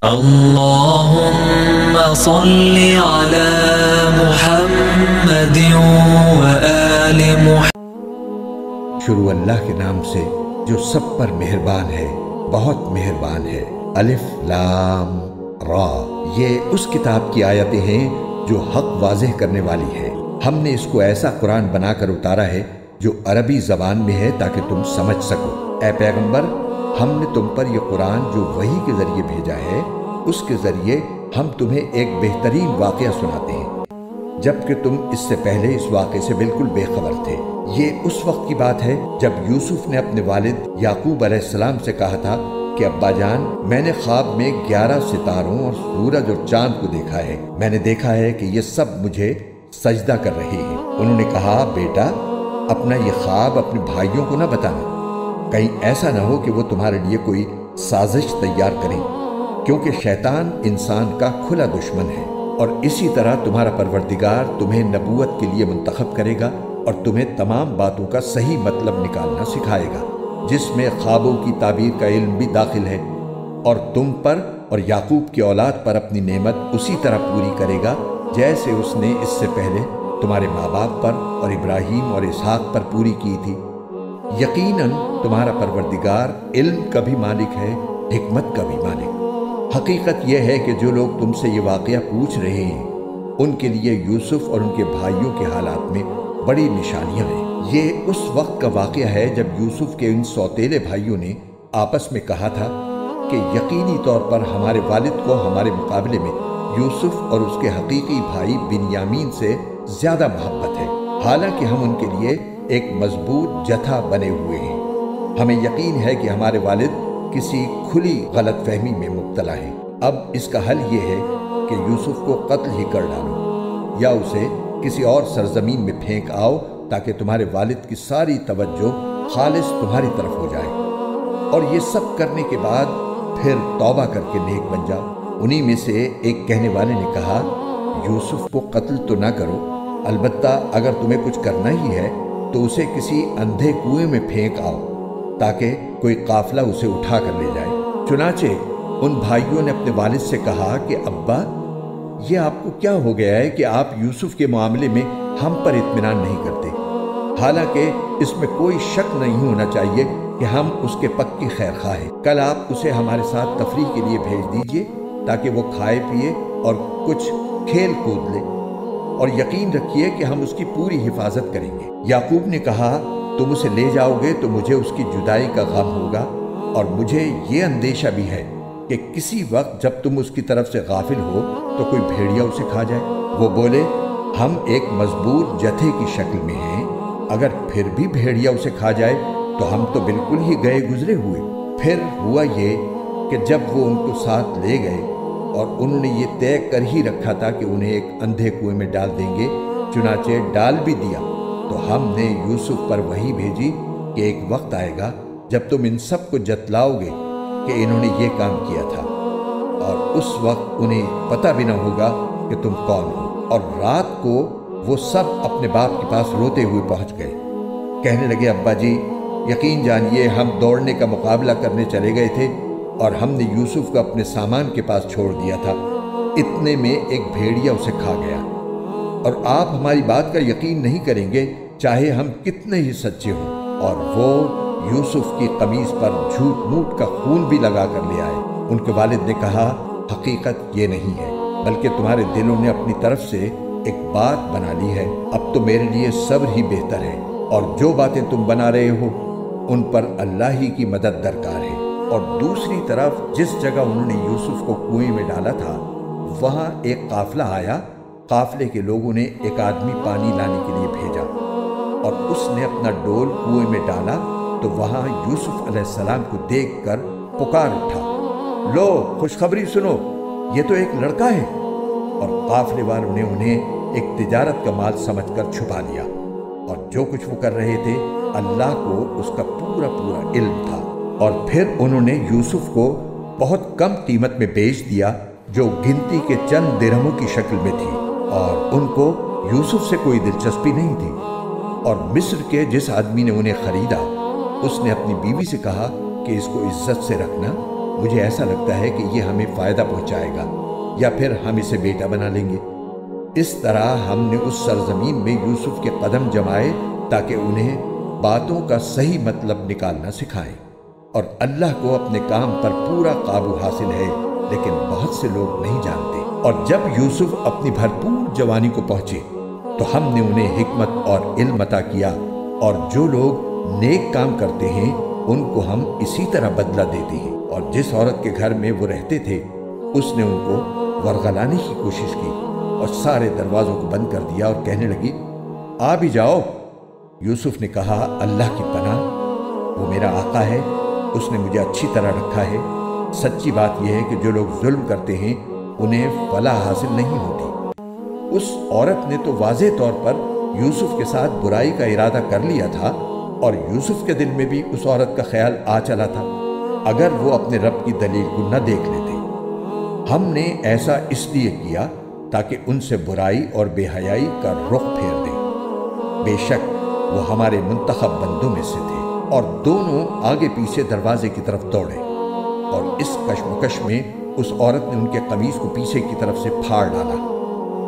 اللهم صل على محمد وآل محمد۔ شروع اللہ کے نام سے جو سب پر مہربان ہے، بہت مہربان ہے۔ الف لام را، یہ اس کتاب کی آیتیں ہیں جو حق واضح کرنے والی ہے۔ ہم نے اس کو ایسا قرآن بنا کر اتارا ہے جو عربی زبان میں ہے تاکہ تم سمجھ سکو۔ اے پیغمبر، ہم نے تم پر یہ قرآن جو وحی کے ذریعے بھیجا ہے، اس کے ذریعے ہم تمہیں ایک بہترین واقعہ سناتے ہیں، جبکہ تم اس سے پہلے اس واقعے سے بالکل بے خبر تھے۔ یہ اس وقت کی بات ہے جب یوسف نے اپنے والد یعقوب علیہ السلام سے کہا تھا کہ ابا جان، میں نے خواب میں 11 ستاروں اور سورج اور چاند کو دیکھا ہے۔ میں نے دیکھا ہے کہ یہ سب مجھے سجدہ کر رہے ہیں۔ انہوں نے کہا، بیٹا، اپنا یہ خواب اپنے بھائیوں کو نہ بتانا، کہیں ایسا نہ ہو کہ وہ تمہارے لیے کوئی سازش تیار کریں، کیونکہ شیطان انسان کا کھلا دشمن ہے۔ اور اسی طرح تمہارا پروردگار تمہیں نبوت کے لیے منتخب کرے گا اور تمہیں تمام باتوں کا صحیح مطلب نکالنا سکھائے گا، جس میں خوابوں کی تعبیر کا علم بھی داخل ہے، اور تم پر اور یعقوب کی اولاد پر اپنی نعمت اسی طرح پوری کرے گا جیسے اس نے اس سے پہلے تمہارے ماں باپ پر اور ابراہیم اور اسحاق پر پوری کی تھی۔ یقیناً تمہارا پروردگار علم کا بھی مالک ہے، حکمت کا بھی مالک۔ حقیقت یہ ہے کہ جو لوگ تم سے یہ واقعہ پوچھ رہے ہیں، ان کے لیے یوسف اور ان کے بھائیوں کے حالات میں بڑی نشانیاں ہیں۔ یہ اس وقت کا واقعہ ہے جب یوسف کے ان سوتیلے بھائیوں نے آپس میں کہا تھا کہ یقینی طور پر ہمارے والد کو ہمارے مقابلے میں یوسف اور اس کے حقیقی بھائی بنیامین سے زیادہ محبت ہے، حالانکہ ہم ان کے لیے ایک مضبوط جتھا بنے ہوئے ہیں۔ ہمیں یقین ہے کہ ہمارے والد کسی کھلی غلط فہمی میں مبتلا ہیں۔ اب اس کا حل یہ ہے کہ یوسف کو قتل ہی کر ڈالو یا اسے کسی اور سرزمین میں پھینک آؤ تاکہ تمہارے والد کی ساری توجہ خالص تمہاری طرف ہو جائے، اور یہ سب کرنے کے بعد پھر توبہ کر کے نیک بن جاؤ۔ انہی میں سے ایک کہنے والے نے کہا، یوسف کو قتل تو نہ کرو، البتہ اگر تمہیں کچھ کرنا ہی ہے تو اسے کسی اندھے کنویں میں پھینک آؤ تاکہ کوئی قافلہ اسے اٹھا کر لے جائے۔ چنانچہ ان بھائیوں نے اپنے والد سے کہا کہ ابا، یہ آپ کو کیا ہو گیا ہے کہ آپ یوسف کے معاملے میں ہم پر اطمینان نہیں کرتے؟ حالانکہ اس میں کوئی شک نہیں ہونا چاہیے کہ ہم اس کے پکی خیر خواہ ہیں۔ کل آپ اسے ہمارے ساتھ تفریح کے لیے بھیج دیجئے تاکہ وہ کھائے پیے اور کچھ کھیل کود لے، اور یقین رکھیے کہ ہم اس کی پوری حفاظت کریں گے۔ یعقوب نے کہا، تم اسے لے جاؤ گے تو مجھے اس کی جدائی کا غم ہوگا، اور مجھے یہ اندیشہ بھی ہے کہ کسی وقت جب تم اس کی طرف سے غافل ہو تو کوئی بھیڑیا اسے کھا جائے۔ وہ بولے، ہم ایک مضبوط جتھے کی شکل میں ہیں، اگر پھر بھی بھیڑیا اسے کھا جائے تو ہم تو بالکل ہی گئے گزرے ہوئے۔ پھر ہوا یہ کہ جب وہ ان کو ساتھ لے گئے اور انہوں نے یہ طے کر ہی رکھا تھا کہ انہیں ایک اندھے کنویں میں ڈال دیں گے، چنانچہ ڈال بھی دیا، تو ہم نے یوسف پر وحی بھیجی کہ ایک وقت آئے گا جب تم ان سب کو جتلاؤ گے کہ انہوں نے یہ کام کیا تھا، اور اس وقت انہیں پتہ بھی نہ ہوگا کہ تم کون ہو۔ اور رات کو وہ سب اپنے باپ کے پاس روتے ہوئے پہنچ گئے، کہنے لگے، ابا جی، یقین جانیے ہم دوڑنے کا مقابلہ کرنے چلے گئے تھے اور ہم نے یوسف کو اپنے سامان کے پاس چھوڑ دیا تھا، اتنے میں ایک بھیڑیا اسے کھا گیا، اور آپ ہماری بات کا یقین نہیں کریں گے چاہے ہم کتنے ہی سچے ہوں۔ اور وہ یوسف کی قمیص پر جھوٹ موٹ کا خون بھی لگا کر لے آئے۔ ان کے والد نے کہا، حقیقت یہ نہیں ہے، بلکہ تمہارے دلوں نے اپنی طرف سے ایک بات بنا لی ہے۔ اب تو میرے لیے صبر ہی بہتر ہے، اور جو باتیں تم بنا رہے ہو ان پر اللہ ہی کی مدد درکار ہے۔ اور دوسری طرف جس جگہ انہوں نے یوسف کو کنویں میں ڈالا تھا، وہاں ایک قافلہ آیا۔ قافلے کے لوگوں نے ایک آدمی پانی لانے کے لیے بھیجا، اور اس نے اپنا ڈول کنویں میں ڈالا تو وہاں یوسف علیہ السلام کو دیکھ کر پکار اٹھا، لو خوشخبری سنو، یہ تو ایک لڑکا ہے۔ اور قافلے والوں نے انہیں ایک تجارت کا مال سمجھ کر چھپا لیا، اور جو کچھ وہ کر رہے تھے اللہ کو اس کا پورا علم تھا۔ اور پھر انہوں نے یوسف کو بہت کم قیمت میں بیچ دیا، جو گنتی کے چند درہموں کی شکل میں تھی، اور ان کو یوسف سے کوئی دلچسپی نہیں تھی۔ اور مصر کے جس آدمی نے انہیں خریدا، اس نے اپنی بیوی سے کہا کہ اس کو عزت سے رکھنا، मुझे ऐसा लगता है कि ये हमें फ़ायदा पहुंचाएगा, या फिर हम इसे बेटा बना लेंगे। इस तरह हमने उस सरजमीन में यूसुफ के कदम जमाए ताकि उन्हें बातों का सही मतलब निकालना सिखाएं। और अल्लाह को अपने काम पर पूरा काबू हासिल है, लेकिन बहुत से लोग नहीं जानते। और जब यूसुफ अपनी भरपूर जवानी को पहुंचे तो हमने उन्हें हिकमत और इल्म अता किया, और जो लोग नेक काम करते हैं उनको हम इसी तरह बदला देते हैं। और जिस औरत के घर में वो रहते थे उसने उनको वरगलाने की कोशिश की और सारे दरवाज़ों को बंद कर दिया और कहने लगी, आ भी जाओ। यूसुफ ने कहा, अल्लाह की पनाह, वो मेरा आका है, उसने मुझे अच्छी तरह रखा है। सच्ची बात यह है कि जो लोग जुल्म करते हैं उन्हें फलाह हासिल नहीं होती। उस औरत ने तो वाज़ेह तौर पर यूसुफ के साथ बुराई का इरादा कर लिया था, और यूसुफ के दिल में भी उस औरत का ख्याल आ चला था, अगर वो अपने रब की दलील को न देख लेते। हमने ऐसा इसलिए किया ताकि उनसे बुराई और बेहयाई का रुख फेर दें। बेशक वो हमारे मुंतखब बंदों में से थे। और दोनों आगे पीछे दरवाजे की तरफ दौड़े, और इस कशमकश में उस औरत ने उनके कमीज को पीछे की तरफ से फाड़ डाला।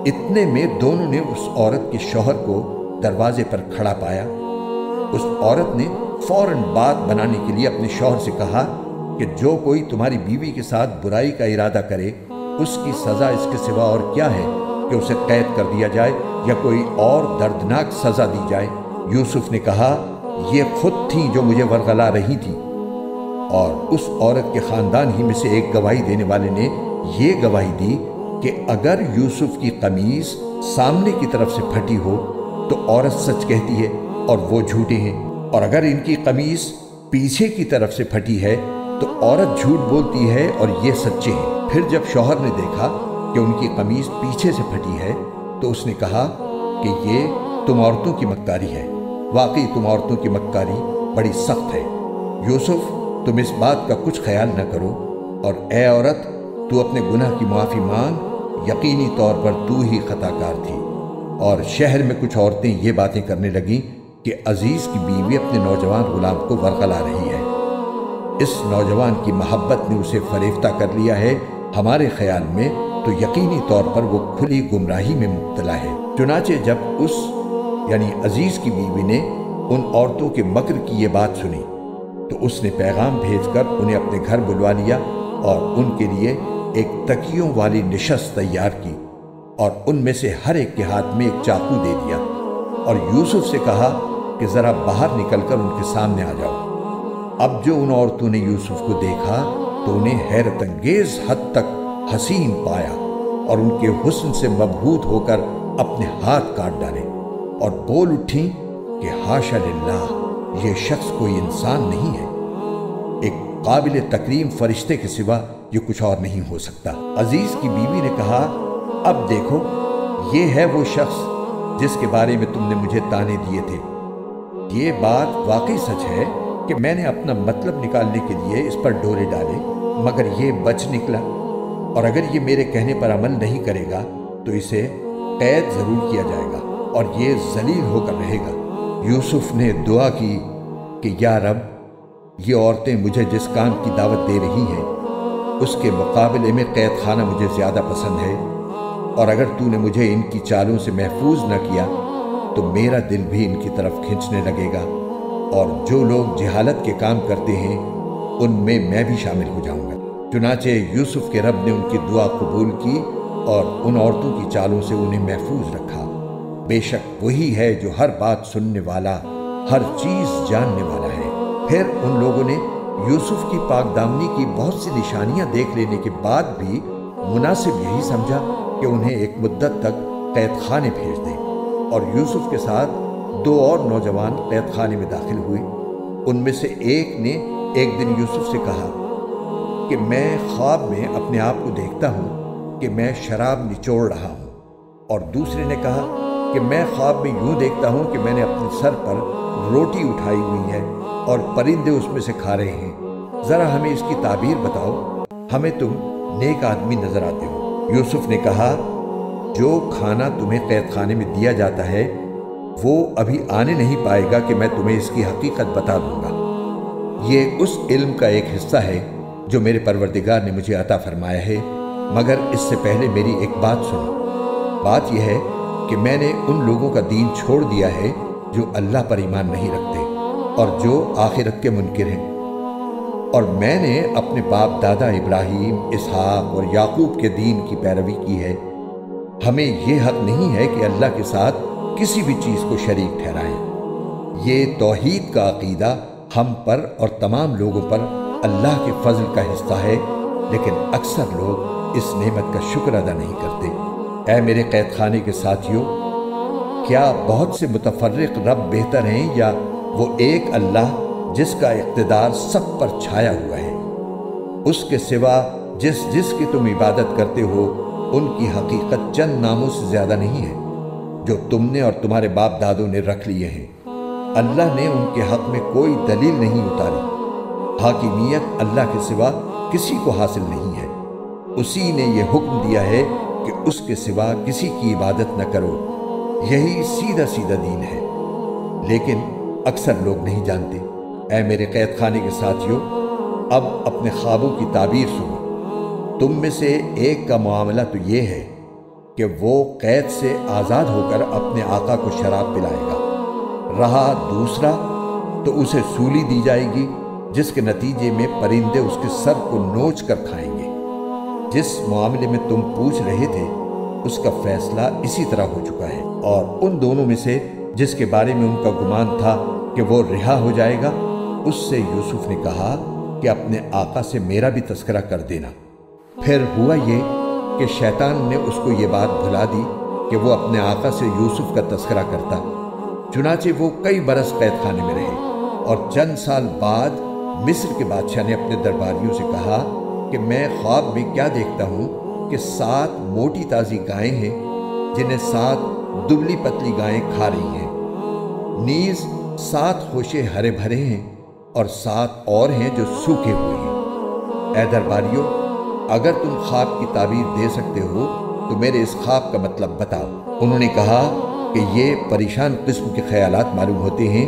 इतने में दोनों ने उस औरत के शौहर को दरवाजे पर खड़ा पाया। उस औरत ने फौरन बात बनाने के लिए अपने शौहर से कहा कि जो कोई तुम्हारी बीवी के साथ बुराई का इरादा करे उसकी सज़ा इसके सिवा और क्या है कि उसे कैद कर दिया जाए या कोई और दर्दनाक सज़ा दी जाए। यूसुफ ने कहा, ये खुद थी जो मुझे वरगला रही थी। और उस औरत के ख़ानदान ही में से एक गवाही देने वाले ने ये गवाही दी कि अगर यूसुफ की कमीज़ सामने की तरफ से फटी हो तो औरत सच कहती है और वो झूठे हैं, और अगर इनकी कमीज़ पीछे की तरफ से फटी है तो औरत झूठ बोलती है और ये सच्चे हैं। फिर जब शौहर ने देखा कि उनकी कमीज़ पीछे से फटी है तो उसने कहा कि ये तुम औरतों की मक्कारी है। वाकई तुम औरतों की मक्कारी बड़ी सख्त है। यूसुफ, तुम इस बात का कुछ ख्याल न करो, और ए औरत, तू अपने गुनाह की माफ़ी मांग, यकीनी तौर पर तू ही खताकार थी। और शहर में कुछ औरतें ये बातें करने लगीं कि अजीज़ की बीवी अपने नौजवान गुलाम को वरगला रही है। इस नौजवान की मोहब्बत ने उसे फरेफ्ता कर लिया है। हमारे ख्याल में तो यकीनी तौर पर वो खुली गुमराही में मुब्तला है। चुनाचे जब उस यानी अजीज़ की बीवी ने उन औरतों के मक्र की ये बात सुनी तो उसने पैगाम भेजकर उन्हें अपने घर बुलवा लिया और उनके लिए एक तकियों वाली निशस्त तैयार की, और उनमें से हर एक के हाथ में एक चाकू दे दिया, और यूसुफ से कहा कि ज़रा बाहर निकलकर उनके सामने आ जाओ। अब जो उन औरतों ने यूसुफ को देखा तो उन्हें हैरत अंगेज हद तक हसीन पाया, और उनके हुस्न से मबहूत होकर अपने हाथ काट डाले और बोल उठी कि हाशा लिल्लाह, ये शख्स कोई इंसान नहीं है, एक काबिल तकरीम फरिश्ते के सिवा ये कुछ और नहीं हो सकता। अजीज की बीवी ने कहा, अब देखो, ये है वो शख्स जिसके बारे में तुमने मुझे ताने दिए थे। ये बात वाकई सच है कि मैंने अपना मतलब निकालने के लिए इस पर डोरे डाले, मगर ये बच निकला, और अगर ये मेरे कहने पर अमल नहीं करेगा तो इसे कैद जरूर किया जाएगा और ये जलील होकर रहेगा। यूसुफ ने दुआ की कि या रब, ये औरतें मुझे जिस काम की दावत दे रही हैं उसके मुकाबले में कैद खाना मुझे ज़्यादा पसंद है, और अगर तूने मुझे इनकी चालों से महफूज न किया तो मेरा दिल भी इनकी तरफ खींचने लगेगा, और जो लोग जहालत के काम करते हैं उनमें मैं भी शामिल हो जाऊंगा। चुनाचे यूसुफ के रब ने उनकी दुआ कबूल की और उन औरतों की चालों से उन्हें महफूज रखा। बेशक वही है जो हर बात सुनने वाला, हर चीज़ जानने वाला है। फिर उन लोगों ने यूसुफ की पाकदामनी की बहुत सी निशानियां देख लेने के बाद भी मुनासिब यही समझा कि उन्हें एक मुद्दत तक कैद खाने भेज दें, और यूसुफ के साथ दो और नौजवान कैद खाने में दाखिल हुए। उनमें से एक ने एक दिन यूसुफ से कहा कि मैं ख्वाब में अपने आप को देखता हूँ कि मैं शराब निचोड़ रहा हूँ, और दूसरे ने कहा कि मैं ख्वाब में यूँ देखता हूँ कि मैंने अपने सर पर रोटी उठाई हुई है और परिंदे उसमें से खा रहे हैं। ज़रा हमें इसकी ताबीर बताओ, हमें तुम नेक आदमी नजर आते हो। यूसुफ ने कहा, जो खाना तुम्हें कैद खाने में दिया जाता है वो अभी आने नहीं पाएगा कि मैं तुम्हें इसकी हकीकत बता दूंगा। ये उस इल्म का एक हिस्सा है जो मेरे परवरदिगार ने मुझे अता फरमाया है, मगर इससे पहले मेरी एक बात सुनो। बात यह है कि मैंने उन लोगों का दीन छोड़ दिया है जो अल्लाह पर ईमान नहीं रखते और जो आखिरत के मुनकिर हैं, और मैंने अपने बाप दादा इब्राहीम, इसहाक और याकूब के दीन की पैरवी की है। हमें यह हक नहीं है कि अल्लाह के साथ किसी भी चीज़ को शरीक ठहराएं। ये तौहीद का अकीदा हम पर और तमाम लोगों पर अल्लाह के फजल का हिस्सा है, लेकिन अक्सर लोग इस नेमत का शुक्र अदा नहीं करते। ऐ मेरे कैद खाने के साथियों, क्या बहुत से मुतफर्रिक रब बेहतर हैं या वो एक अल्लाह जिसका इक़्तिदार सब पर छाया हुआ है? उसके सिवा जिस जिसकी तुम इबादत करते हो उनकी हकीकत चंद नामों से ज़्यादा नहीं है जो तुमने और तुम्हारे बाप दादों ने रख लिए हैं। अल्लाह ने उनके हक़ में कोई दलील नहीं उतारी। हाकिमियत अल्लाह के सिवा किसी को हासिल नहीं है। उसी ने यह हुक्म दिया है कि उसके सिवा किसी की इबादत न करो। यही सीधा सीधा दीन है, लेकिन अक्सर लोग नहीं जानते। ऐ मेरे कैद खाने के साथियों, अब अपने ख्वाबों की ताबीर सुनो। तुम में से एक का मामला तो ये है कि वो कैद से आज़ाद होकर अपने आका को शराब पिलाएगा। रहा दूसरा तो उसे सूली दी जाएगी, जिसके नतीजे में परिंदे उसके सर को नोच कर खाएंगे। जिस मामले में तुम पूछ रहे थे उसका फैसला इसी तरह हो चुका है, और उन दोनों में से जिसके बारे में उनका गुमान था कि वो रिहा हो जाएगा, उससे यूसुफ ने कहा कि अपने आका से मेरा भी तस्करा कर देना। फिर हुआ ये कि शैतान ने उसको ये बात भुला दी कि वो अपने आका से यूसुफ का तस्करा करता। चुनाचे वो कई बरस कैद खाने में रहे, और चंद साल बाद मिस्र के बादशाह ने अपने दरबारियों से कहा कि मैं ख्वाब में क्या देखता हूँ कि 7 मोटी ताज़ी गायें हैं जिन्हें 7 दुबली पतली गायें खा रही हैं। नीज 7 खोशे हरे भरे हैं और 7 और हैं जो सूखे हुए हैं। ऐ दरबारियों, अगर तुम ख्वाब की ताबीर दे सकते हो तो मेरे इस ख्वाब का मतलब बताओ। उन्होंने कहा कि ये परेशान किस्म के ख्यालात मालूम होते हैं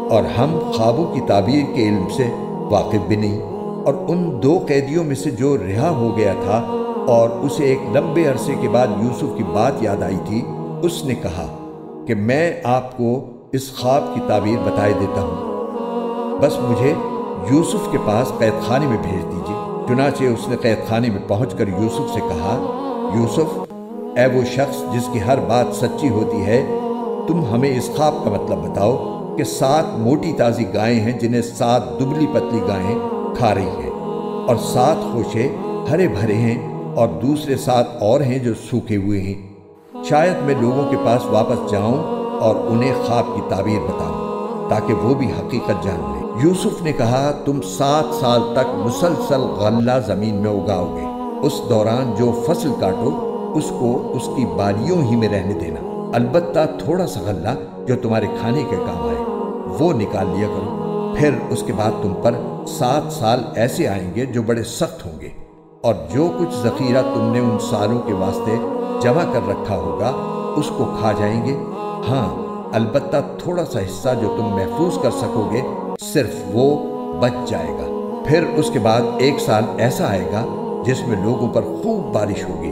और हम ख्वाबों की ताबीर के इल्म से वाकिफ भी नहीं। और उन 2 कैदियों में से जो रिहा हो गया था और उसे एक लंबे अरसे के बाद यूसुफ की बात याद आई थी, उसने कहा कि मैं आपको इस ख्वाब की ताबीर बताए देता हूँ, बस मुझे यूसुफ के पास कैद खाने में भेज दीजिए। चुनाचे उसने कैद खाने में पहुंचकर यूसुफ से कहा, यूसुफ, ऐ वो शख्स जिसकी हर बात सच्ची होती है, तुम हमें इस ख्वाब का मतलब बताओ कि 7 मोटी ताज़ी गायें हैं जिन्हें 7 दुबली पतली गायें खा रही हैं, और 7 खोशे हरे भरे हैं और दूसरे 7 और हैं जो सूखे हुए हैं। शायद मैं लोगों के पास वापस जाऊं और उन्हें ख्वाब की ताबीर बताऊं ताकि वो भी हकीकत जान लें। यूसुफ ने कहा, तुम 7 साल तक मुसलसल गल्ला ज़मीन में उगाओगे। उस दौरान जो फसल काटो उसको उसकी बालियों ही में रहने देना। अलबत्ता थोड़ा सा गल्ला जो तुम्हारे खाने के काम आए वो निकाल लिया करो। फिर उसके बाद तुम पर 7 साल ऐसे आएंगे जो बड़े सख्त होंगे, और जो कुछ ज़ख़ीरा तुमने उन सालों के वास्ते जमा कर रखा होगा उसको खा जाएंगे। हाँ, अलबत्ता थोड़ा सा हिस्सा जो तुम महफूज कर सकोगे सिर्फ वो बच जाएगा। फिर उसके बाद 1 साल ऐसा आएगा जिसमें लोगों पर खूब बारिश होगी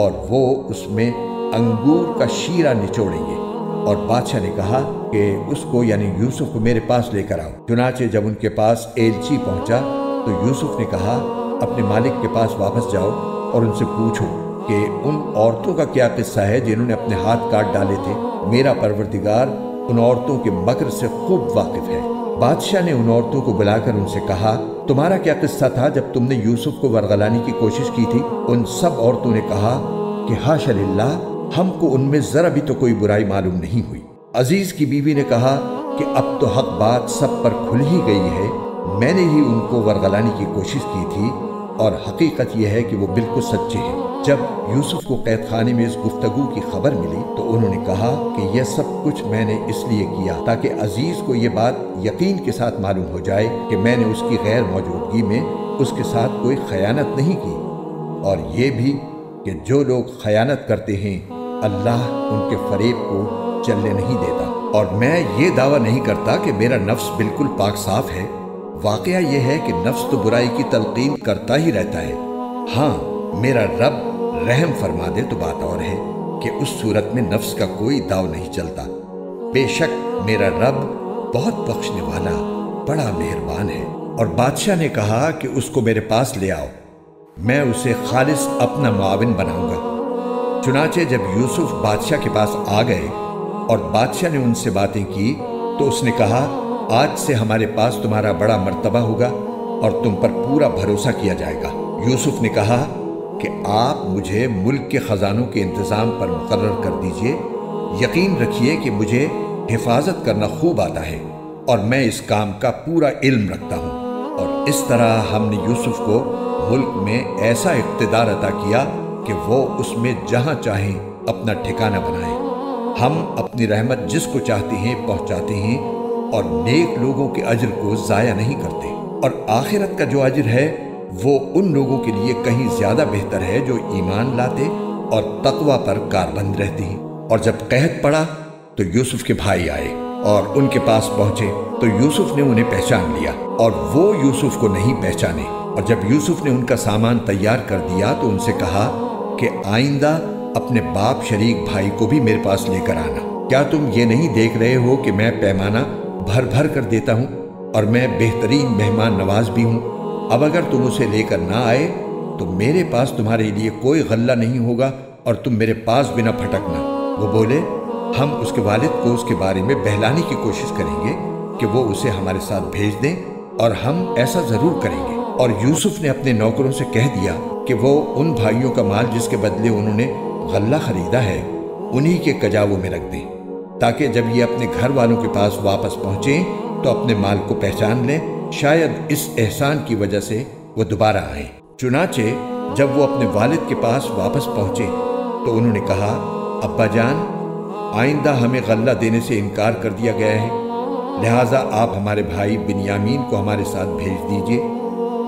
और वो उसमें अंगूर का शीरा निचोड़ेंगे। और बादशाह ने कहा कि उसको यानी यूसुफ को मेरे पास लेकर आओ। चुनाचे जब उनके पास एलची पहुंचा तो यूसुफ ने कहा, अपने मालिक के पास वापस जाओ और उनसे पूछो कि उन औरतों का क्या किस्सा है जिन्होंने अपने हाथ काट डाले थे। मेरा परवरदिगार उन औरतों के मकर से खूब वाकिफ है। बादशाह ने उन औरतों को बुलाकर उनसे कहा, तुम्हारा क्या किस्सा था जब तुमने यूसुफ को वरगलाने की कोशिश की थी? उन सब औरतों ने कहा कि हाशा लिल्लाह, हमको उनमें जरा भी तो कोई बुराई मालूम नहीं हुई। अजीज की बीवी ने कहा कि अब तो हक बात सब पर खुल ही गई है, मैंने ही उनको वरगलाने की कोशिश की थी और हकीकत यह है कि वो बिल्कुल सच्चे हैं। जब यूसुफ को कैद खाने में इस गुफ्तगू की खबर मिली तो उन्होंने कहा कि यह सब कुछ मैंने इसलिए किया ताकि अजीज को यह बात यकीन के साथ मालूम हो जाए कि मैंने उसकी गैर मौजूदगी में उसके साथ कोई खयानत नहीं की, और ये भी कि जो लोग खयानत करते हैं अल्लाह उनके फरेब को चलने नहीं देता। और मैं ये दावा नहीं करता कि मेरा नफ्स बिल्कुल पाक साफ है, واقعہ یہ ہے کہ نفس تو برائی کی تلقین کرتا ہی رہتا ہے، ہاں میرا رب رحم فرما دے تو بات اور ہے کہ اس صورت میں نفس کا کوئی داؤ نہیں چلتا۔ بے شک میرا رب بہت بخشنے والا بڑا مہربان ہے۔ اور بادشاہ نے کہا کہ اس کو میرے پاس لے آؤ، میں اسے خالص اپنا معاون بناؤں گا۔ چنانچہ جب یوسف بادشاہ کے پاس آ گئے اور بادشاہ نے ان سے باتیں کی تو اس نے کہا، آج سے ہمارے پاس تمہارا بڑا مرتبہ ہوگا اور تم پر پورا بھروسہ کیا جائے گا۔ یوسف نے کہا کہ آپ مجھے ملک کے خزانوں کے انتظام پر مقرر کر دیجئے، یقین رکھیے کہ مجھے حفاظت کرنا خوب آتا ہے اور میں اس کام کا پورا علم رکھتا ہوں۔ اور اس طرح ہم نے یوسف کو ملک میں ایسا اقتدار عطا کیا کہ وہ اس میں جہاں چاہیں اپنا ٹھکانہ بنائیں۔ ہم اپنی رحمت جس کو چاہتے ہیں پہنچاتے ہیں اور نیک لوگوں کے اجر کو ضائع نہیں کرتے، اور آخرت کا جو اجر ہے وہ ان لوگوں کے لیے کہیں زیادہ بہتر ہے جو ایمان لاتے اور تقوی پر کاربند رہتے ہیں۔ اور جب قحط پڑا تو یوسف کے بھائی آئے اور ان کے پاس پہنچے تو یوسف نے انہیں پہچان لیا اور وہ یوسف کو نہیں پہچانے۔ اور جب یوسف نے ان کا سامان تیار کر دیا تو ان سے کہا کہ آئندہ اپنے باپ شریک بھائی کو بھی میرے پاس لے کر آنا۔ کیا تم یہ نہیں دیکھ رہے ہو کہ میں پیمانہ بھر بھر کر دیتا ہوں اور میں بہترین مہمان نواز بھی ہوں؟ اب اگر تم اسے لے کر نہ آئے تو میرے پاس تمہارے لیے کوئی غلہ نہیں ہوگا اور تم میرے پاس بنا پھٹکنا۔ وہ بولے، ہم اس کے والد کو اس کے بارے میں بہلانے کی کوشش کریں گے کہ وہ اسے ہمارے ساتھ بھیج دیں، اور ہم ایسا ضرور کریں گے۔ اور یوسف نے اپنے نوکروں سے کہہ دیا کہ وہ ان بھائیوں کا مال جس کے بدلے انہوں نے غلہ خریدا ہے انہی کے کجاووں میں رکھ دیں، تاکہ جب یہ اپنے گھر والوں کے پاس واپس پہنچیں تو اپنے مال کو پہچان لیں، شاید اس احسان کی وجہ سے وہ دوبارہ آئیں۔ چنانچہ جب وہ اپنے والد کے پاس واپس پہنچے تو انہوں نے کہا، ابا جان، آئندہ ہمیں غلہ دینے سے انکار کر دیا گیا ہے، لہٰذا آپ ہمارے بھائی بنیامین کو ہمارے ساتھ بھیج دیجئے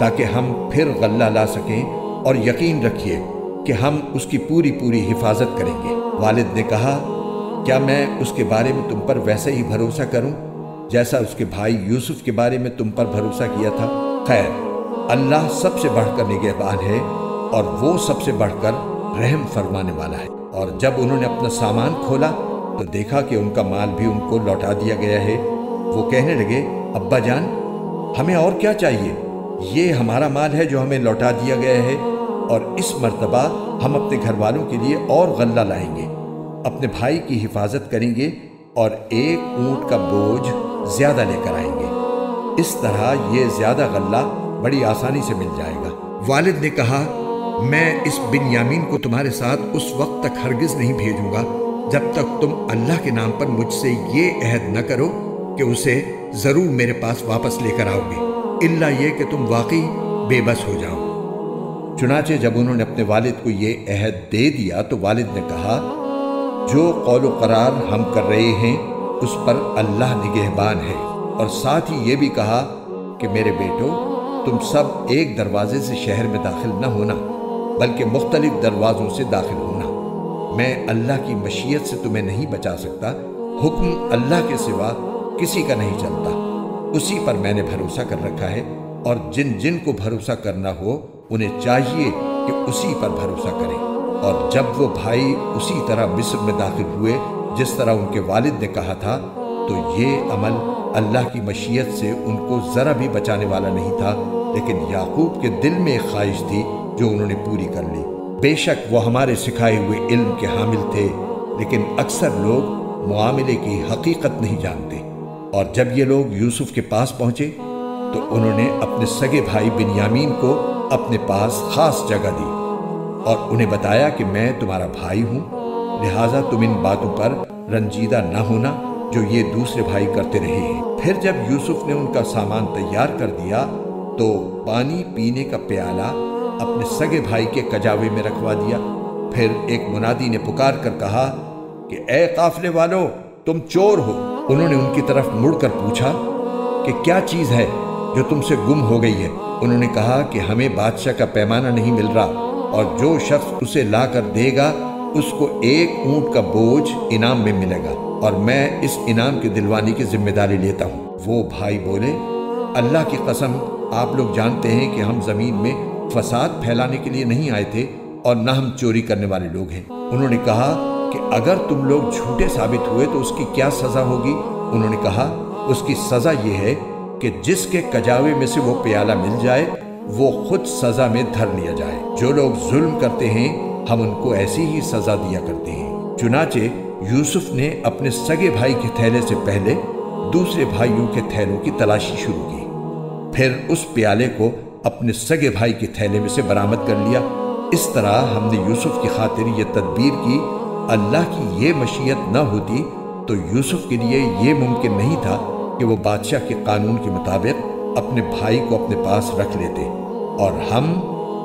تاکہ ہم پھر غلہ لا سکیں، اور یقین رکھیے کہ ہم اس کی پوری حفاظت کریں گے۔ والد نے کہا، کیا میں اس کے بارے میں تم پر ویسا ہی بھروسہ کروں جیسا اس کے بھائی یوسف کے بارے میں تم پر بھروسہ کیا تھا؟ خیر، اللہ سب سے بڑھ کر نگہبان ہے اور وہ سب سے بڑھ کر رحم فرمانے والا ہے۔ اور جب انہوں نے اپنا سامان کھولا تو دیکھا کہ ان کا مال بھی ان کو لوٹا دیا گیا ہے۔ وہ کہنے لگے، ابا جان، ہمیں اور کیا چاہیے؟ یہ ہمارا مال ہے جو ہمیں لوٹا دیا گیا ہے، اور اس مرتبہ ہم اپنے گھر والوں کے لیے اور غلہ لائیں گے، اپنے بھائی کی حفاظت کریں گے اور ایک اونٹ کا بوجھ زیادہ لے کر آئیں گے۔ اس طرح یہ زیادہ غلہ بڑی آسانی سے مل جائے گا۔ والد نے کہا، میں اس بنیامین کو تمہارے ساتھ اس وقت تک ہرگز نہیں بھیجوں گا جب تک تم اللہ کے نام پر مجھ سے یہ عہد نہ کرو کہ اسے ضرور میرے پاس واپس لے کر آؤ گے، الا یہ کہ تم واقعی بے بس ہو جاؤ۔ چنانچہ جب انہوں نے اپنے والد کو یہ عہد دے دیا تو والد نے کہا، جو قول و قرار ہم کر رہے ہیں اس پر اللہ نگہبان ہے، اور ساتھ ہی یہ بھی کہا کہ میرے بیٹو، تم سب ایک دروازے سے شہر میں داخل نہ ہونا بلکہ مختلف دروازوں سے داخل ہونا۔ میں اللہ کی مشیت سے تمہیں نہیں بچا سکتا، حکم اللہ کے سوا کسی کا نہیں چلتا، اسی پر میں نے بھروسہ کر رکھا ہے، اور جن جن کو بھروسہ کرنا ہو انہیں چاہیے کہ اسی پر بھروسہ کریں۔ اور جب وہ بھائی اسی طرح مصر میں داخل ہوئے جس طرح ان کے والد نے کہا تھا، تو یہ عمل اللہ کی مشیت سے ان کو ذرا بھی بچانے والا نہیں تھا، لیکن یعقوب کے دل میں ایک خواہش تھی جو انہوں نے پوری کر لی۔ بے شک وہ ہمارے سکھائے ہوئے علم کے حامل تھے، لیکن اکثر لوگ معاملے کی حقیقت نہیں جانتے۔ اور جب یہ لوگ یوسف کے پاس پہنچے تو انہوں نے اپنے سگے بھائی بنیامین کو اپنے پاس خاص جگہ دی اور انہیں بتایا کہ میں تمہارا بھائی ہوں، لہٰذا تم ان باتوں پر رنجیدہ نہ ہونا جو یہ دوسرے بھائی کرتے رہے ہیں۔ پھر جب یوسف نے ان کا سامان تیار کر دیا تو پانی پینے کا پیالہ اپنے سگے بھائی کے کجاوے میں رکھوا دیا۔ پھر ایک منادی نے پکار کر کہا کہ اے قافلے والو، تم چور ہو۔ انہوں نے ان کی طرف مڑ کر پوچھا کہ کیا چیز ہے جو تم سے گم ہو گئی ہے؟ انہوں نے کہا کہ ہمیں بادشاہ کا پیمانہ نہیں مل رہا، اور جو شخص اسے لا کر دے گا اس کو ایک اونٹ کا بوجھ انعام میں ملے گا، اور میں اس انعام کی دلوانی کی ذمہ داری لیتا ہوں۔ وہ بھائی بولے، اللہ کی قسم آپ لوگ جانتے ہیں کہ ہم زمین میں فساد پھیلانے کے لیے نہیں آئے تھے اور نہ ہم چوری کرنے والے لوگ ہیں۔ انہوں نے کہا کہ اگر تم لوگ جھوٹے ثابت ہوئے تو اس کی کیا سزا ہوگی؟ انہوں نے کہا اس کی سزا یہ ہے کہ جس کے کجاوے میں سے وہ پیالہ مل جائے وہ خود سزا میں دھر لیا جائے۔ جو لوگ ظلم کرتے ہیں ہم ان کو ایسی ہی سزا دیا کرتے ہیں۔ چنانچہ یوسف نے اپنے سگے بھائی کے تھیلے سے پہلے دوسرے بھائیوں کے تھیلوں کی تلاشی شروع کی، پھر اس پیالے کو اپنے سگے بھائی کے تھیلے میں سے برآمد کر لیا۔ اس طرح ہم نے یوسف کی خاطر یہ تدبیر کی، اللہ کی یہ مشیت نہ ہوتی تو یوسف کے لیے یہ ممکن نہیں تھا کہ وہ بادشاہ کے قانون کے مطابق اپنے بھائی کو اپنے پاس رکھ لیتے، اور ہم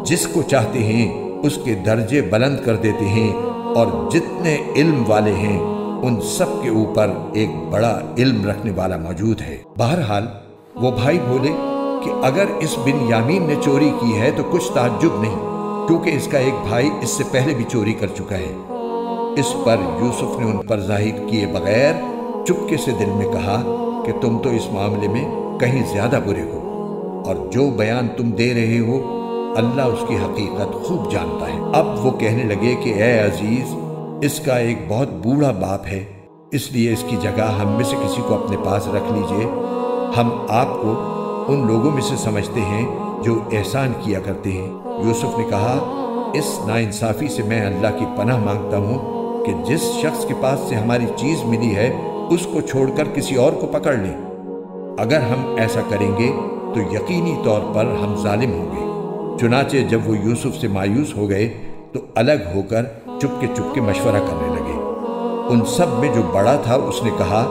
جس کو چاہتے ہیں اس کے درجے بلند کر دیتے ہیں، اور جتنے علم والے ہیں ان سب کے اوپر ایک بڑا علم رکھنے والا موجود ہے۔ بہرحال وہ بھائی بولے کہ اگر اس بنیامین نے چوری کی ہے تو کچھ تعجب نہیں، کیونکہ اس کا ایک بھائی اس سے پہلے بھی چوری کر چکا ہے۔ اس پر یوسف نے ان پر ظاہر کیے بغیر چپکے سے دل میں کہا کہ تم تو اس معاملے میں کہیں زیادہ برے ہو، اور جو بیان تم دے رہے ہو اللہ اس کی حقیقت خوب جانتا ہے۔ اب وہ کہنے لگے کہ اے عزیز، اس کا ایک بہت بوڑھا باپ ہے، اس لیے اس کی جگہ ہم میں سے کسی کو اپنے پاس رکھ لیجئے۔ ہم آپ کو ان لوگوں میں سے سمجھتے ہیں جو احسان کیا کرتے ہیں۔ یوسف نے کہا اس ناانصافی سے میں اللہ کی پناہ مانگتا ہوں کہ جس شخص کے پاس سے ہماری چیز ملی ہے اس کو چھوڑ کر کسی اور کو پکڑ لیں۔ اگر ہم ایسا کریں گے تو یقینی طور پر ہم ظالم ہوں گے۔ چنانچہ جب وہ یوسف سے مایوس ہو گئے تو الگ ہو کر چپ کے مشورہ کرنے لگے۔ ان سب میں جو بڑا تھا اس نے کہا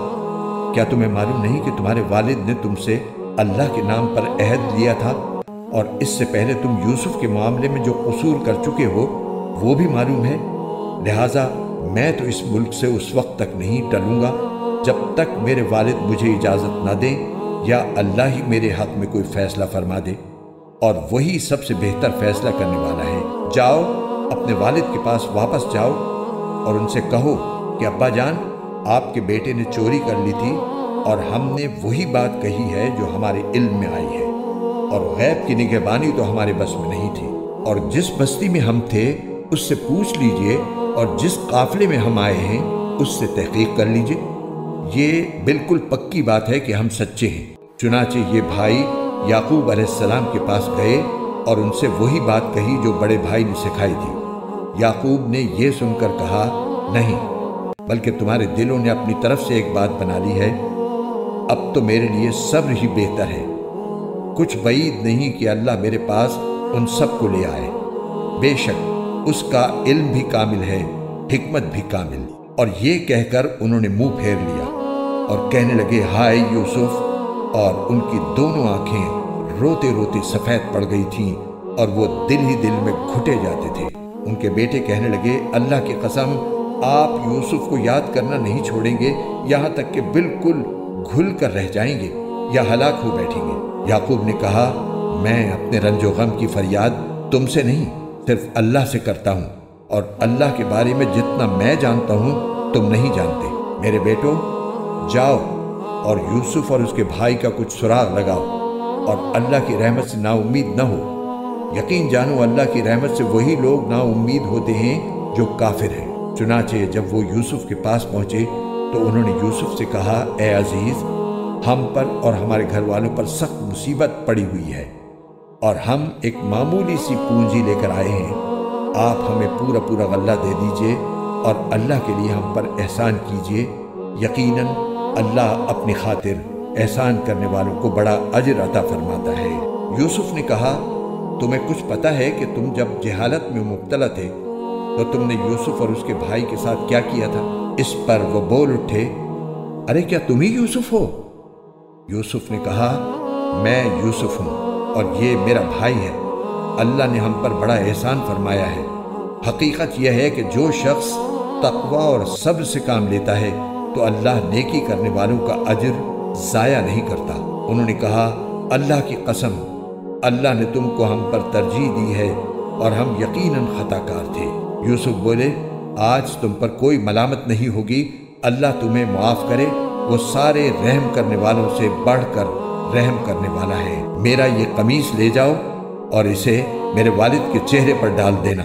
کیا تمہیں معلوم نہیں کہ تمہارے والد نے تم سے اللہ کے نام پر عہد لیا تھا، اور اس سے پہلے تم یوسف کے معاملے میں جو قصور کر چکے ہو وہ بھی معلوم ہے؟ لہٰذا میں تو اس ملک سے اس وقت تک نہیں ٹلوں گا جب تک میرے والد مجھے اجازت نہ دیں یا اللہ ہی میرے حق میں کوئی فیصلہ فرما دے، اور وہی سب سے بہتر فیصلہ کرنے والا ہے۔ جاؤ اپنے والد کے پاس واپس جاؤ اور ان سے کہو کہ ابا جان، آپ کے بیٹے نے چوری کر لی تھی اور ہم نے وہی بات کہی ہے جو ہمارے علم میں آئی ہے، اور غیب کی نگہبانی تو ہمارے بس میں نہیں تھی، اور جس بستی میں ہم تھے اس سے پوچھ لیجئے، اور جس قافلے میں ہم آئے ہیں اس سے تحقیق کر لیجئے۔ یہ بالکل پکی بات ہے کہ ہم سچے ہیں۔ چنانچہ یہ بھائی یعقوب علیہ السلام کے پاس گئے اور ان سے وہی بات کہی جو بڑے بھائی نے سکھائی تھی۔ یعقوب نے یہ سن کر کہا نہیں، بلکہ تمہارے دلوں نے اپنی طرف سے ایک بات بنا لی ہے، اب تو میرے لیے صبر ہی بہتر ہے۔ کچھ بعید نہیں کہ اللہ میرے پاس ان سب کو لے آئے، بے شک اس کا علم بھی کامل ہے، حکمت بھی کامل۔ اور یہ کہہ کر انہوں نے منہ پھیر لیا اور کہنے لگے ہائے یوسف، اور ان کی دونوں آنکھیں روتے روتے سفید پڑ گئی تھیں اور وہ دل ہی دل میں گھٹے جاتے تھے۔ ان کے بیٹے کہنے لگے اللہ کی قسم، آپ یوسف کو یاد کرنا نہیں چھوڑیں گے یہاں تک کہ بالکل گھل کر رہ جائیں گے یا ہلاک ہو بیٹھیں گے۔ یعقوب نے کہا میں اپنے رنج و غم کی فریاد تم سے نہیں، صرف اللہ سے کرتا ہوں، اور اللہ کے بارے میں جتنا میں جانتا ہوں تم نہیں جانتے۔ میرے بیٹو جاؤ اور یوسف اور اس کے بھائی کا کچھ سراغ لگاؤ، اور اللہ کی رحمت سے نا امید نہ ہو۔ یقین جانو اللہ کی رحمت سے وہی لوگ نا امید ہوتے ہیں جو کافر ہیں۔ چنانچہ جب وہ یوسف کے پاس پہنچے تو انہوں نے یوسف سے کہا اے عزیز، ہم پر اور ہمارے گھر والوں پر سخت مصیبت پڑی ہوئی ہے، اور ہم ایک معمولی سی پونجی لے کر آئے ہیں۔ آپ ہمیں پورا غلہ دے دیجئے اور اللہ کے لیے ہم پر احسان کیجئے، یقیناً اللہ اپنی خاطر احسان کرنے والوں کو بڑا اجر عطا فرماتا ہے۔ یوسف نے کہا تمہیں کچھ پتہ ہے کہ تم جب جہالت میں مبتلا تھے تو تم نے یوسف اور اس کے بھائی کے ساتھ کیا کیا تھا؟ اس پر وہ بول اٹھے ارے کیا تم ہی یوسف ہو؟ یوسف نے کہا میں یوسف ہوں اور یہ میرا بھائی ہے، اللہ نے ہم پر بڑا احسان فرمایا ہے۔ حقیقت یہ ہے کہ جو شخص تقوی اور صبر سے کام لیتا ہے تو اللہ نیکی کرنے والوں کا اجر ضائع نہیں کرتا۔ انہوں نے کہا اللہ کی قسم، اللہ نے تم کو ہم پر ترجیح دی ہے اور ہم یقیناً خطا کار تھے۔ یوسف بولے آج تم پر کوئی ملامت نہیں ہوگی، اللہ تمہیں معاف کرے، وہ سارے رحم کرنے والوں سے بڑھ کر रहम करने वाला है। मेरा ये कमीज ले जाओ और इसे मेरे वालिद के चेहरे पर डाल देना,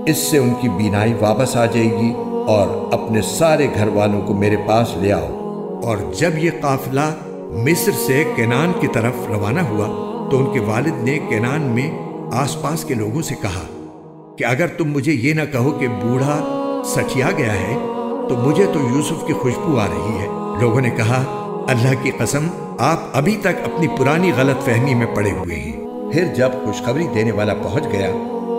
इससे उनकी बीनाई वापस आ जाएगी, और अपने सारे घर वालों को मेरे पास ले आओ। और जब ये काफिला मिस्र से केनान की तरफ रवाना हुआ तो उनके वालिद ने केनान में आसपास के लोगों से कहा कि अगर तुम मुझे ये ना कहो कि बूढ़ा सठिया गया है तो मुझे तो यूसुफ की खुशबू आ रही है। लोगों ने कहा, अल्लाह की कसम, आप अभी तक अपनी पुरानी गलत फहमी में पड़े हुए हैं। फिर जब खुशखबरी देने वाला पहुंच गया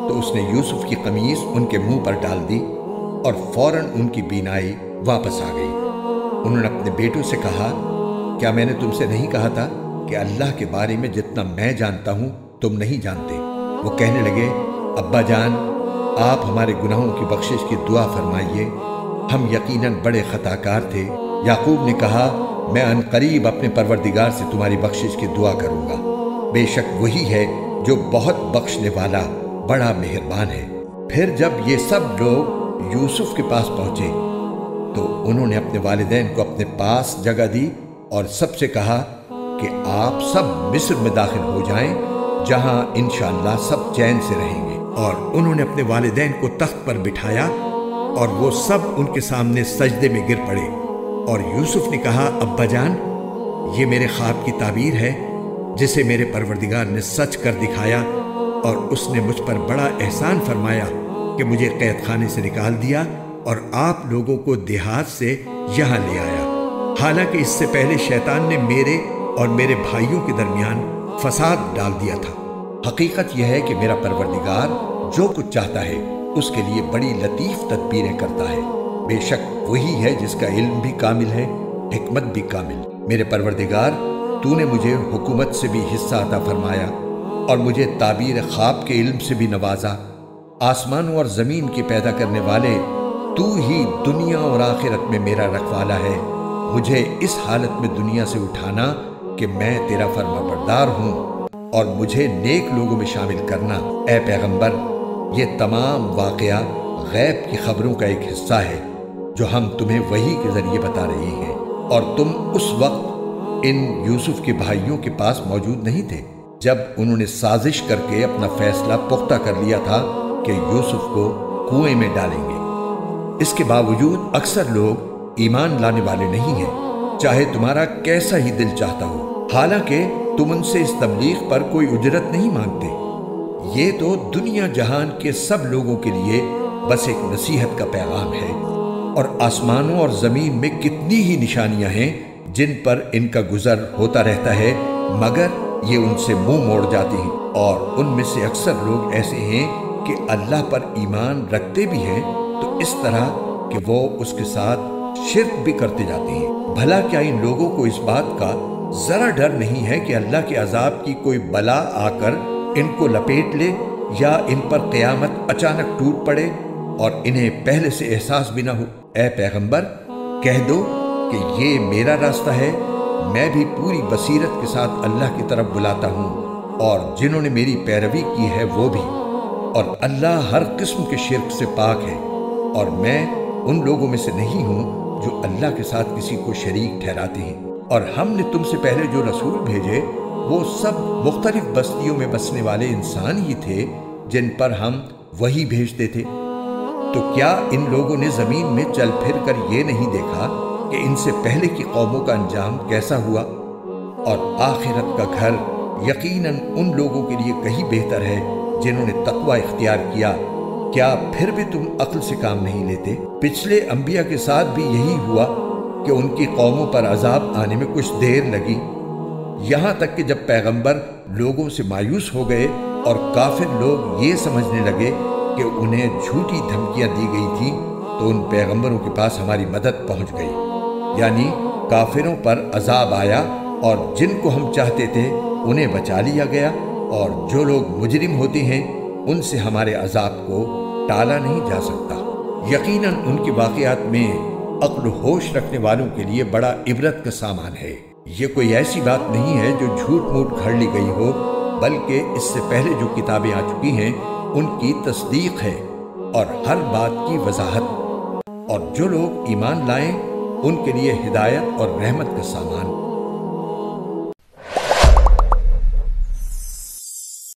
तो उसने यूसुफ की कमीज उनके मुंह पर डाल दी और फौरन उनकी बीनाई वापस आ गई। उन्होंने अपने बेटों से कहा, क्या मैंने तुमसे नहीं कहा था कि अल्लाह के बारे में जितना मैं जानता हूँ तुम नहीं जानते? वो कहने लगे, अब्बा जान, आप हमारे गुनाहों की बख्शिश की दुआ फरमाइए, हम यकीनन बड़े खताकार थे। याकूब ने कहा, मैं अनकरीब अपने परवरदिगार से तुम्हारी बख्शिश की दुआ करूँगा, बेशक वही है जो बहुत बख्शने वाला बड़ा मेहरबान है। फिर जब ये सब लोग यूसुफ के पास पहुँचे तो उन्होंने अपने वालिदैन को अपने पास जगह दी और सबसे कहा कि आप सब मिस्र में दाखिल हो जाएं, जहां इंशाअल्लाह सब चैन से रहेंगे। और उन्होंने अपने वालिदैन को तख्त पर बिठाया और वो सब उनके सामने सजदे में गिर पड़े। और यूसुफ ने कहा, अब्बा जान, ये मेरे ख्वाब की ताबीर है जिसे मेरे परवरदिगार ने सच कर दिखाया, और उसने मुझ पर बड़ा एहसान फरमाया कि मुझे कैद खाने से निकाल दिया और आप लोगों को देहात से यहाँ ले आया। हालांकि इससे पहले शैतान ने मेरे और मेरे भाइयों के दरमियान फसाद डाल दिया था। हकीकत यह है कि मेरा परवरदिगार जो कुछ चाहता है उसके लिए बड़ी लतीफ तदबीरें करता है। बेशक वही है जिसका इल्म भी कामिल है, हिकमत भी कामिल। मेरे परवरदिगार, तूने मुझे हुकूमत से भी हिस्सा अता फरमाया और मुझे ताबीर ख्वाब के इल्म से भी नवाजा। आसमानों और ज़मीन के पैदा करने वाले तू ही दुनिया और आखिरत में मेरा रखवाला है। मुझे इस हालत में दुनिया से उठाना कि मैं तेरा फरमाबरदार हूँ, और मुझे नेक लोगों में शामिल करना। ए पैगंबर, ये तमाम वाक़या गैब की खबरों का एक हिस्सा है जो हम तुम्हें वही के ज़रिए बता रहे हैं, और तुम उस वक्त इन यूसुफ के भाइयों के पास मौजूद नहीं थे जब उन्होंने साजिश करके अपना फैसला पुख्ता कर लिया था कि यूसुफ को कुएं में डालेंगे। इसके बावजूद अक्सर लोग ईमान लाने वाले नहीं हैं, चाहे तुम्हारा कैसा ही दिल चाहता हो। हालांकि तुम उनसे इस तबलीग पर कोई उजरत नहीं मांगते। ये तो दुनिया जहान के सब लोगों के लिए बस एक नसीहत का पैगाम है, और आसमानों और ज़मीन में कितनी ही निशानियां हैं जिन पर इनका गुजर होता रहता है, मगर ये उनसे मुंह मोड़ जाती हैं। और उनमें से अक्सर लोग ऐसे हैं कि अल्लाह पर ईमान रखते भी हैं तो इस तरह कि वो उसके साथ शिर्क भी करते जाते हैं। भला क्या इन लोगों को इस बात का जरा डर नहीं है कि अल्लाह के अजाब की कोई बला आकर इनको लपेट ले, या इन पर क़यामत अचानक टूट पड़े और इन्हें पहले से एहसास भी ना हो? ए पैगंबर, कह दो कि ये मेरा रास्ता है, मैं भी पूरी बसीरत के साथ अल्लाह की तरफ बुलाता हूँ, और जिन्होंने मेरी पैरवी की है वो भी, और अल्लाह हर किस्म के शिर्क से पाक है, और मैं उन लोगों में से नहीं हूँ जो अल्लाह के साथ किसी को शरीक ठहराते हैं। और हमने तुमसे पहले जो रसूल भेजे वो सब मुख्तलिफ बस्तियों में बसने वाले इंसान ही थे जिन पर हम वही भेजते थे। तो क्या इन लोगों ने ज़मीन में चल फिर कर ये नहीं देखा कि इनसे पहले की कौमों का अंजाम कैसा हुआ? और आखिरत का घर यकीनन उन लोगों के लिए कहीं बेहतर है जिन्होंने तकवा इख्तियार किया। क्या फिर भी तुम अक्ल से काम नहीं लेते? पिछले अंबिया के साथ भी यही हुआ कि उनकी कौमों पर अजाब आने में कुछ देर लगी, यहाँ तक कि जब पैगंबर लोगों से मायूस हो गए और काफिर लोग ये समझने लगे कि उन्हें झूठी धमकियां दी गई थी, तो उन पैगंबरों के पास हमारी मदद पहुंच गई। यानी काफिरों पर अजाब आया और जिनको हम चाहते थे उन्हें बचा लिया गया, और जो लोग मुजरिम होते हैं उनसे हमारे अजाब को टाला नहीं जा सकता। यकीनन उनके वाक़यात में अक्ल होश रखने वालों के लिए बड़ा इबरत का सामान है। ये कोई ऐसी बात नहीं है जो झूठ मूठ घड़ ली गई हो, बल्कि इससे पहले जो किताबें आ चुकी हैं उनकी तस्दीक है और हर बात की वजाहत। और जो लोग ईमान लाएं उनके लिए हिदायत और रहमत का सामान